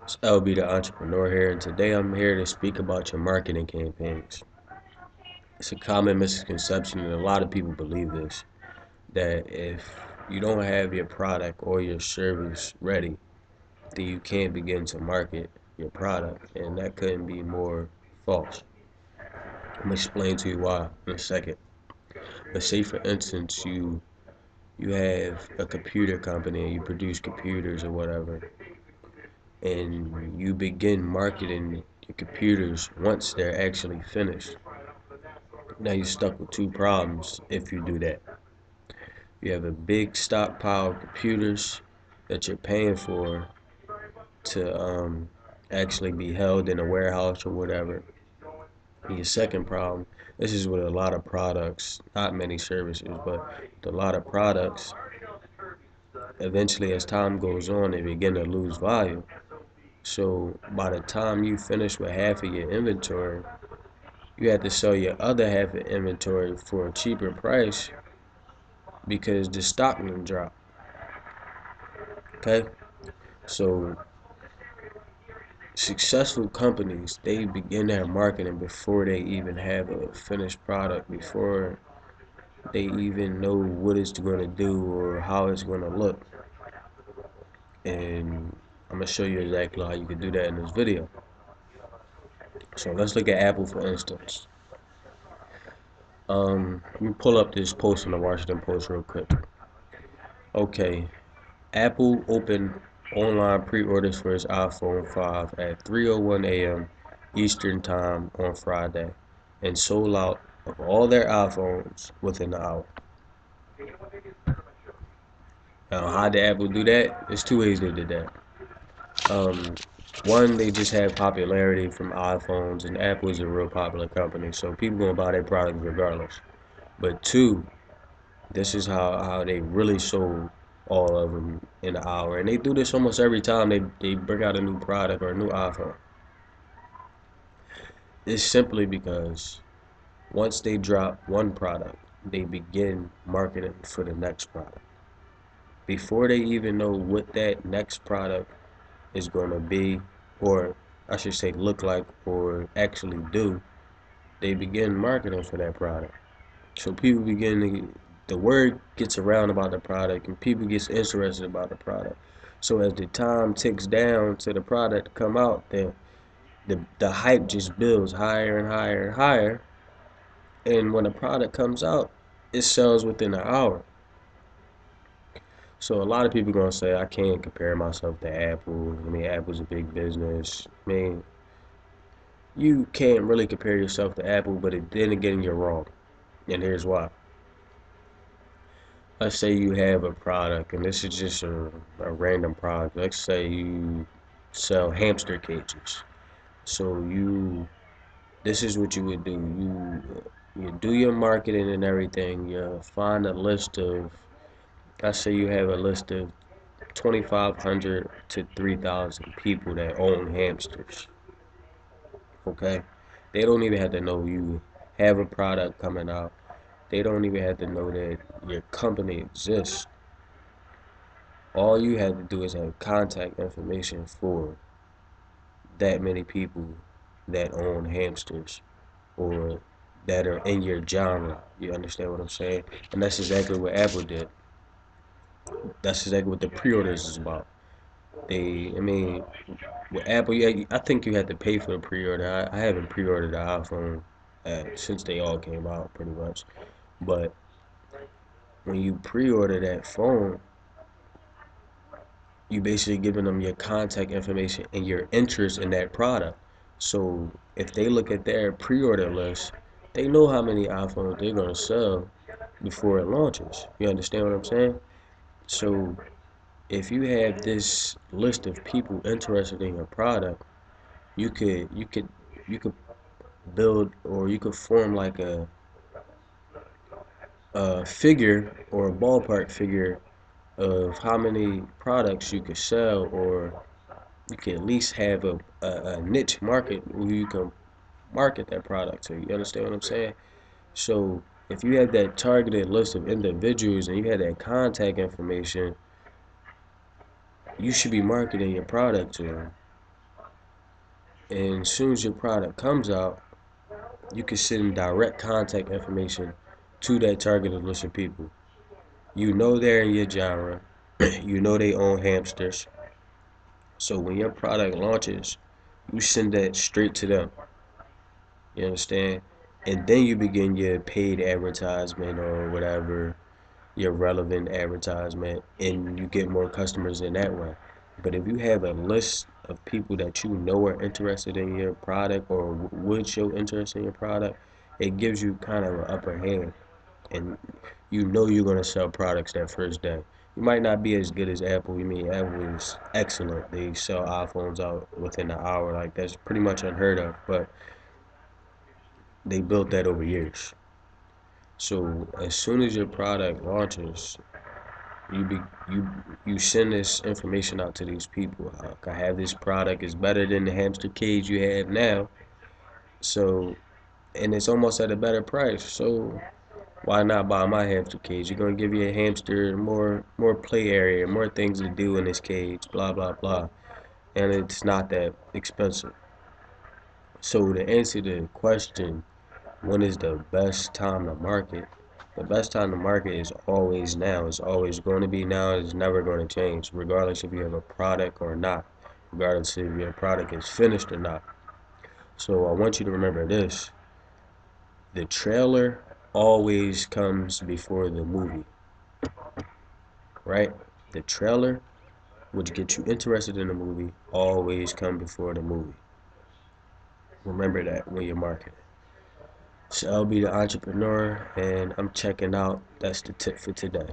It's LB the Entrepreneur here, and today I'm here to speak about your marketing campaigns. It's a common misconception, and a lot of people believe this, that if you don't have your product or your service ready, then you can't begin to market your product, and that couldn't be more false. I'm gonna explain to you why in a second. Let's say, for instance, you have a computer company and you produce computers or whatever, and you begin marketing your computers once they're actually finished. Now you're stuck with two problems if you do that. You have a big stockpile of computers that you're paying for to actually be held in a warehouse or whatever. And your second problem, this is with a lot of products, not many services, but with a lot of products, eventually as time goes on, they begin to lose value. So by the time you finish with half of your inventory, you have to sell your other half of inventory for a cheaper price because the stock will drop. Okay, so successful companies, they begin their marketing before they even have a finished product, before they even know what it's going to do or how it's going to look. And I'm going to show you exactly how you can do that in this video. So let's look at Apple, for instance. Let me pull up this post on the Washington Post real quick. Okay, Apple opened online pre-orders for its iPhone 5 at 3:01 a.m. Eastern Time on Friday and sold out of all their iPhones within an hour. Now, how did Apple do that? There's two ways they did that. Um, One, they just had popularity from iPhones, and Apple is a real popular company, so people gonna buy their product regardless. But two, this is how they really sold all of them in an hour. And they do this almost every time they bring out a new product or a new iPhone. It's simply because once they drop one product, they begin marketing for the next product. Before they even know what that next product is going to be, or I should say look like or actually do, they begin marketing for that product. So people begin to, the word gets around about the product and people gets interested about the product. So as the time ticks down to the product to come out, the hype just builds higher and higher and higher. And when the product comes out, it sells within an hour. So a lot of people gonna say I can't compare myself to Apple. I mean, Apple's a big business. I mean, you can't really compare yourself to Apple, but then again, you're wrong. And here's why. Let's say you have a product, and this is just a random product. Let's say you sell hamster cages. So this is what you would do. You do your marketing and everything. You find a list of, let's say you have a list of 2,500 to 3,000 people that own hamsters. Okay, they don't even have to know you have a product coming out. They don't even have to know that your company exists. All you have to do is have contact information for that many people that own hamsters or that are in your genre. You understand what I'm saying? And that's exactly what Apple did. That's exactly what the pre-orders is about. I mean, with Apple, yeah, I think you had to pay for the pre-order. I haven't pre-ordered the iPhone since they all came out, pretty much. But when you pre-order that phone, you basically giving them your contact information and your interest in that product. So if they look at their pre-order list, they know how many iPhones they're gonna sell before it launches. You understand what I'm saying? So if you have this list of people interested in your product, you could you could you could build or you could form like a figure or a ballpark figure of how many products you could sell, or you can at least have a niche market where you can market that product to. You understand what I'm saying? So if you have that targeted list of individuals and you have that contact information, you should be marketing your product to them. And as soon as your product comes out, you can send direct contact information to that targeted list of people. You know they're in your genre. You know they own hamsters. So when your product launches, you send that straight to them. You understand? And then you begin your paid advertisement or whatever, your relevant advertisement, and you get more customers in that way. But if you have a list of people that you know are interested in your product or would show interest in your product, it gives you kind of an upper hand. And you know you're going to sell products that first day. You might not be as good as Apple. You mean Apple is excellent. They sell iPhones out within an hour. Like that's pretty much unheard of. But they built that over years. So as soon as your product launches, you be you you send this information out to these people. I have this product. It's better than the hamster cage you have now. So and it's almost at a better price. So why not buy my hamster cage? You're gonna give your hamster more play area, more things to do in this cage, blah blah blah. And it's not that expensive. So to answer the question, when is the best time to market? The best time to market is always now. It's always going to be now. It's never going to change, regardless if you have a product or not, regardless if your product is finished or not. So I want you to remember this. The trailer always comes before the movie, right? The trailer, which gets you interested in the movie, always come before the movie. Remember that when you're marketing. So I'll be the entrepreneur, and I'm checking out. That's the tip for today.